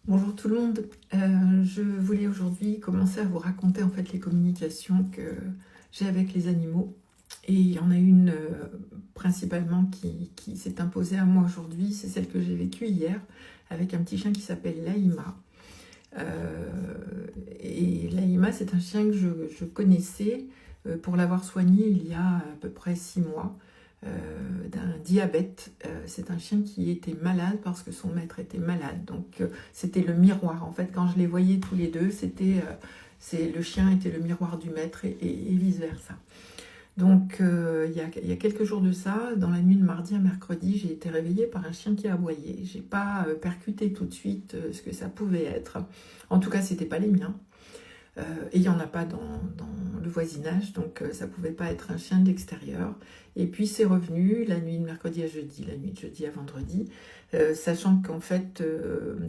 Bonjour tout le monde. Je voulais aujourd'hui commencer à vous raconter en fait les communications que j'ai avec les animaux. Et il y en a une principalement qui s'est imposée à moi aujourd'hui, c'est celle que j'ai vécue hier avec un petit chien qui s'appelle Laïma. Euh, et Laïma, c'est un chien que je connaissais pour l'avoir soigné il y a à peu près 6 mois d'un diabète. C'est un chien qui était malade parce que son maître était malade. Donc c'était le miroir. En fait, quand je les voyais tous les deux, le chien était le miroir du maître et vice-versa. Donc il y a quelques jours de ça, dans la nuit de mardi à mercredi, j'ai été réveillée par un chien qui aboyait. J'ai pas percuté tout de suite ce que ça pouvait être. En tout cas, c'était pas les miens. Et il n'y en a pas dans le voisinage, donc ça ne pouvait pas être un chien de l'extérieur. Et puis c'est revenu la nuit de mercredi à jeudi, la nuit de jeudi à vendredi, sachant qu'en fait,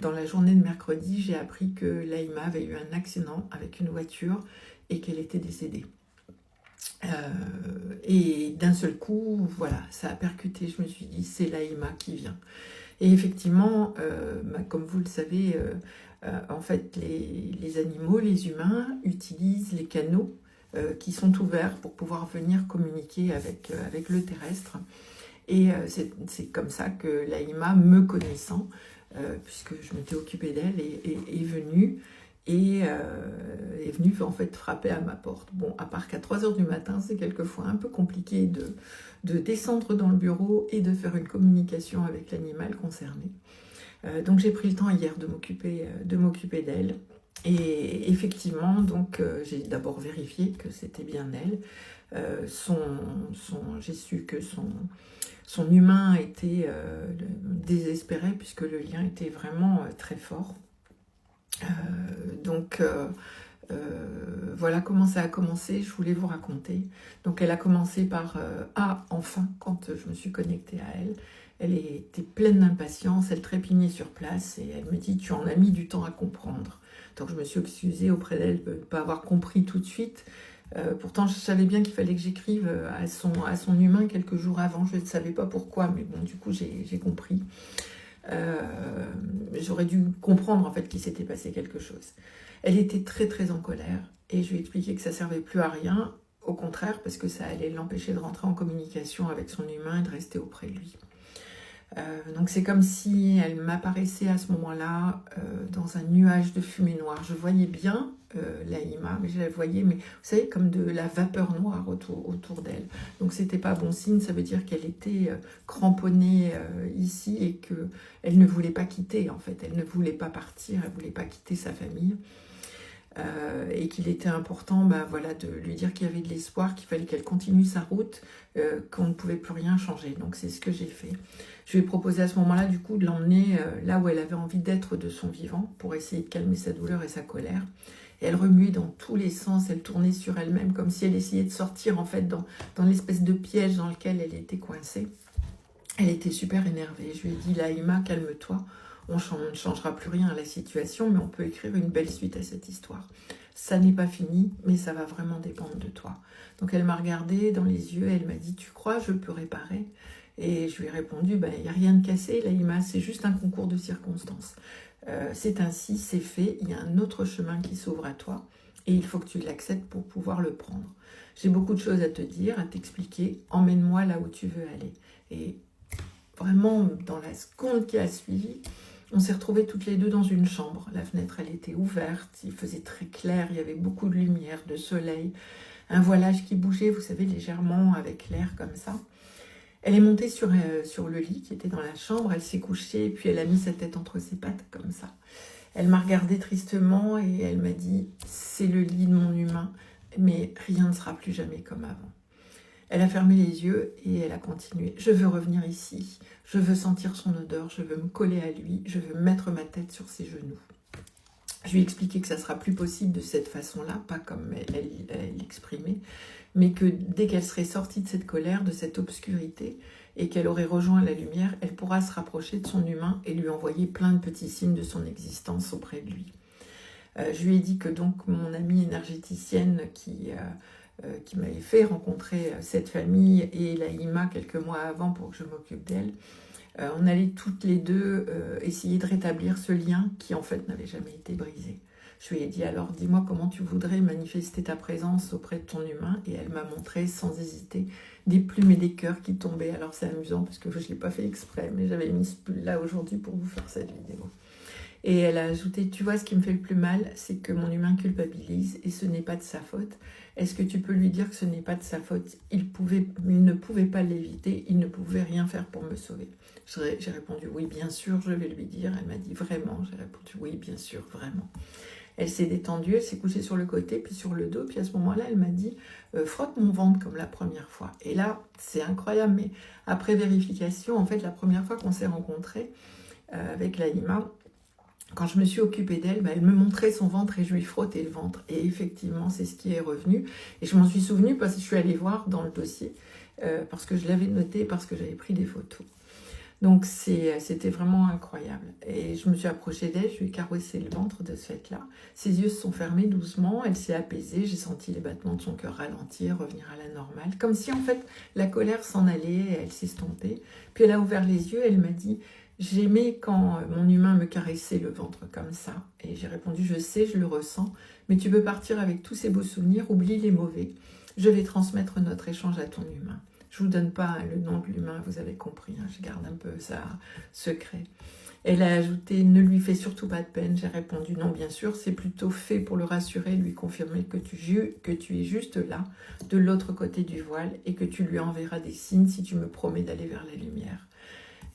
dans la journée de mercredi, j'ai appris que Laïma avait eu un accident avec une voiture et qu'elle était décédée. Et d'un seul coup, voilà, ça a percuté. Je me suis dit, c'est Laïma qui vient. Et effectivement, comme vous le savez, en fait, les animaux, les humains utilisent les canaux qui sont ouverts pour pouvoir venir communiquer avec le terrestre. Et c'est comme ça que Laïma, me connaissant, puisque je m'étais occupée d'elle, est venue. Et est venue en fait frapper à ma porte. Bon, à part qu'à 3 heures du matin, c'est quelquefois un peu compliqué de descendre dans le bureau et de faire une communication avec l'animal concerné. Donc j'ai pris le temps hier de m'occuper d'elle. Et effectivement, donc j'ai d'abord vérifié que c'était bien elle. J'ai su que son humain était désespéré puisque le lien était vraiment très fort. Donc voilà comment ça a commencé, je voulais vous raconter. Donc elle a commencé par enfin, quand je me suis connectée à elle, elle était pleine d'impatience, elle trépignait sur place et elle me dit tu en as mis du temps à comprendre. Donc je me suis excusée auprès d'elle de ne pas avoir compris tout de suite. Pourtant je savais bien qu'il fallait que j'écrive à son humain quelques jours avant, je ne savais pas pourquoi, mais bon du coup j'ai compris. J'aurais dû comprendre en fait qu'il s'était passé quelque chose. Elle était très très en colère et je lui ai expliqué que ça servait plus à rien, au contraire parce que ça allait l'empêcher de rentrer en communication avec son humain et de rester auprès de lui. Donc c'est comme si elle m'apparaissait à ce moment-là dans un nuage de fumée noire. Je voyais bien Laïma, mais je la voyais, mais vous savez, comme de la vapeur noire autour d'elle. Donc c'était pas bon signe, ça veut dire qu'elle était cramponnée ici et qu'elle ne voulait pas quitter en fait. Elle ne voulait pas partir, elle ne voulait pas quitter sa famille. Et qu'il était important voilà, de lui dire qu'il y avait de l'espoir, qu'il fallait qu'elle continue sa route, qu'on ne pouvait plus rien changer. Donc c'est ce que j'ai fait. Je lui ai proposé à ce moment-là du coup de l'emmener là où elle avait envie d'être de son vivant pour essayer de calmer sa douleur et sa colère. Et elle remuait dans tous les sens, elle tournait sur elle-même comme si elle essayait de sortir en fait dans l'espèce de piège dans lequel elle était coincée. Elle était super énervée. Je lui ai dit Laïma, calme-toi. On ne changera plus rien à la situation, mais on peut écrire une belle suite à cette histoire. Ça n'est pas fini, mais ça va vraiment dépendre de toi. Donc elle m'a regardée dans les yeux, elle m'a dit, tu crois, je peux réparer? Et je lui ai répondu, il n'y a rien de cassé, Laïma, c'est juste un concours de circonstances. C'est ainsi, c'est fait, il y a un autre chemin qui s'ouvre à toi, et il faut que tu l'acceptes pour pouvoir le prendre. J'ai beaucoup de choses à te dire, à t'expliquer, emmène-moi là où tu veux aller. Et vraiment, dans la seconde qui a suivi, on s'est retrouvés toutes les deux dans une chambre. La fenêtre, elle était ouverte, il faisait très clair, il y avait beaucoup de lumière, de soleil, un voilage qui bougeait, vous savez, légèrement avec l'air comme ça. Elle est montée sur le lit qui était dans la chambre, elle s'est couchée, et puis elle a mis sa tête entre ses pattes comme ça. Elle m'a regardée tristement et elle m'a dit « C'est le lit de mon humain, mais rien ne sera plus jamais comme avant ». Elle a fermé les yeux et elle a continué. Je veux revenir ici, je veux sentir son odeur, je veux me coller à lui, je veux mettre ma tête sur ses genoux. Je lui ai expliqué que ça sera plus possible de cette façon-là, pas comme elle l'exprimait, mais que dès qu'elle serait sortie de cette colère, de cette obscurité, et qu'elle aurait rejoint la lumière, elle pourra se rapprocher de son humain et lui envoyer plein de petits signes de son existence auprès de lui. Je lui ai dit que donc mon amie énergéticienne qui m'avait fait rencontrer cette famille et Laïma quelques mois avant pour que je m'occupe d'elle, On allait toutes les deux essayer de rétablir ce lien qui en fait n'avait jamais été brisé. Je lui ai dit alors dis-moi comment tu voudrais manifester ta présence auprès de ton humain, et elle m'a montré sans hésiter des plumes et des cœurs qui tombaient. Alors c'est amusant parce que je ne l'ai pas fait exprès, mais j'avais mis ce pull là aujourd'hui pour vous faire cette vidéo. Et elle a ajouté, tu vois, ce qui me fait le plus mal, c'est que mon humain culpabilise et ce n'est pas de sa faute. Est-ce que tu peux lui dire que ce n'est pas de sa faute? Il ne pouvait pas l'éviter, il ne pouvait rien faire pour me sauver. J'ai répondu, oui, bien sûr, je vais lui dire. Elle m'a dit, vraiment? J'ai répondu, oui, bien sûr, vraiment. Elle s'est détendue, elle s'est couchée sur le côté, puis sur le dos, puis à ce moment-là, elle m'a dit, frotte mon ventre comme la première fois. Et là, c'est incroyable, mais après vérification, en fait, la première fois qu'on s'est rencontrés avec Laïma, quand je me suis occupée d'elle, elle me montrait son ventre et je lui frottais le ventre. Et effectivement, c'est ce qui est revenu. Et je m'en suis souvenue parce que je suis allée voir dans le dossier, parce que je l'avais noté, parce que j'avais pris des photos. Donc c'était vraiment incroyable. Et je me suis approchée d'elle, je lui ai caressé le ventre de ce fait-là. Ses yeux se sont fermés doucement, elle s'est apaisée, j'ai senti les battements de son cœur ralentir, revenir à la normale. Comme si en fait la colère s'en allait et elle s'estompait. Puis elle a ouvert les yeux, elle m'a dit... J'aimais quand mon humain me caressait le ventre comme ça. Et j'ai répondu, je sais, je le ressens, mais tu peux partir avec tous ces beaux souvenirs, oublie les mauvais. Je vais transmettre notre échange à ton humain. Je ne vous donne pas le nom de l'humain, vous avez compris, hein, je garde un peu ça secret. Elle a ajouté, ne lui fais surtout pas de peine. J'ai répondu, non, bien sûr, c'est plutôt fait pour le rassurer, lui confirmer que tu es juste là, de l'autre côté du voile, et que tu lui enverras des signes si tu me promets d'aller vers la lumière.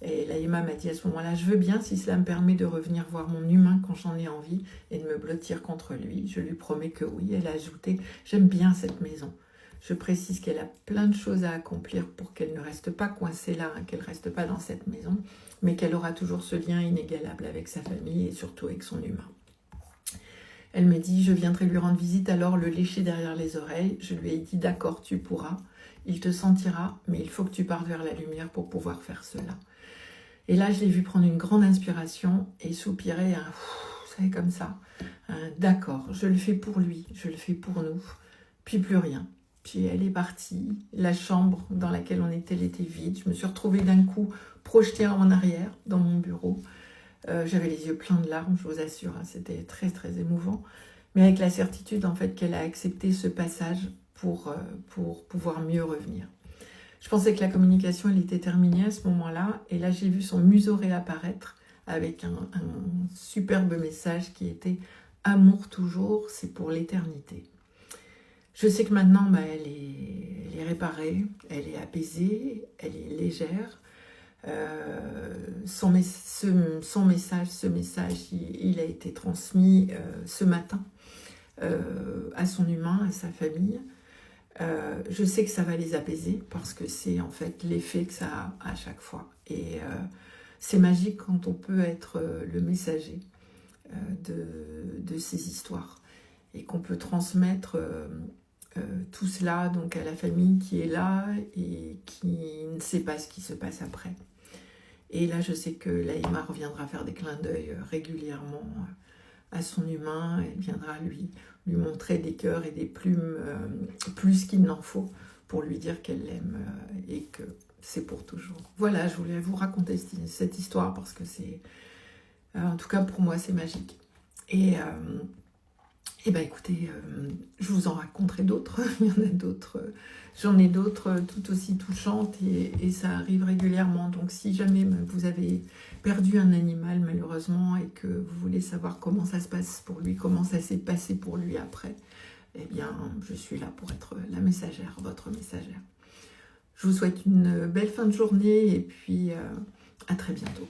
Et Laïma m'a dit à ce moment-là, je veux bien si cela me permet de revenir voir mon humain quand j'en ai envie et de me blottir contre lui. Je lui promets que oui. Elle a ajouté, j'aime bien cette maison. Je précise qu'elle a plein de choses à accomplir pour qu'elle ne reste pas coincée là, qu'elle ne reste pas dans cette maison, mais qu'elle aura toujours ce lien inégalable avec sa famille et surtout avec son humain. Elle me dit, je viendrai lui rendre visite, alors le lécher derrière les oreilles. Je lui ai dit, d'accord, tu pourras. Il te sentira, mais il faut que tu partes vers la lumière pour pouvoir faire cela. Et là, je l'ai vu prendre une grande inspiration et soupirer, vous savez, comme ça. D'accord, je le fais pour lui, je le fais pour nous. Puis plus rien. Puis elle est partie. La chambre dans laquelle on était, elle était vide. Je me suis retrouvée d'un coup projetée en arrière dans mon bureau. J'avais les yeux pleins de larmes, je vous assure. Hein, c'était très, très émouvant. Mais avec la certitude, en fait, qu'elle a accepté ce passage pour pouvoir mieux revenir. Je pensais que la communication, elle était terminée à ce moment-là. Et là, j'ai vu son museau réapparaître avec un superbe message qui était « Amour toujours, c'est pour l'éternité ». Je sais que maintenant, elle est réparée, elle est apaisée, elle est légère. Ce message, il a été transmis ce matin à son humain, à sa famille. Je sais que ça va les apaiser parce que c'est en fait l'effet que ça a à chaque fois. Et c'est magique quand on peut être le messager de ces histoires et qu'on peut transmettre tout cela donc à la famille qui est là et qui ne sait pas ce qui se passe après. Et là, je sais que Laïma reviendra faire des clins d'œil régulièrement à son humain. Elle viendra lui montrer des cœurs et des plumes plus qu'il n'en faut pour lui dire qu'elle l'aime et que c'est pour toujours. Voilà, je voulais vous raconter cette histoire parce que c'est, en tout cas pour moi, c'est magique. Et écoutez, je vous en raconterai d'autres. Il y en a d'autres. J'en ai d'autres tout aussi touchantes et ça arrive régulièrement. Donc si jamais vous avez perdu un animal malheureusement et que vous voulez savoir comment ça se passe pour lui, comment ça s'est passé pour lui après, eh bien je suis là pour être la messagère, votre messagère. Je vous souhaite une belle fin de journée et puis à très bientôt.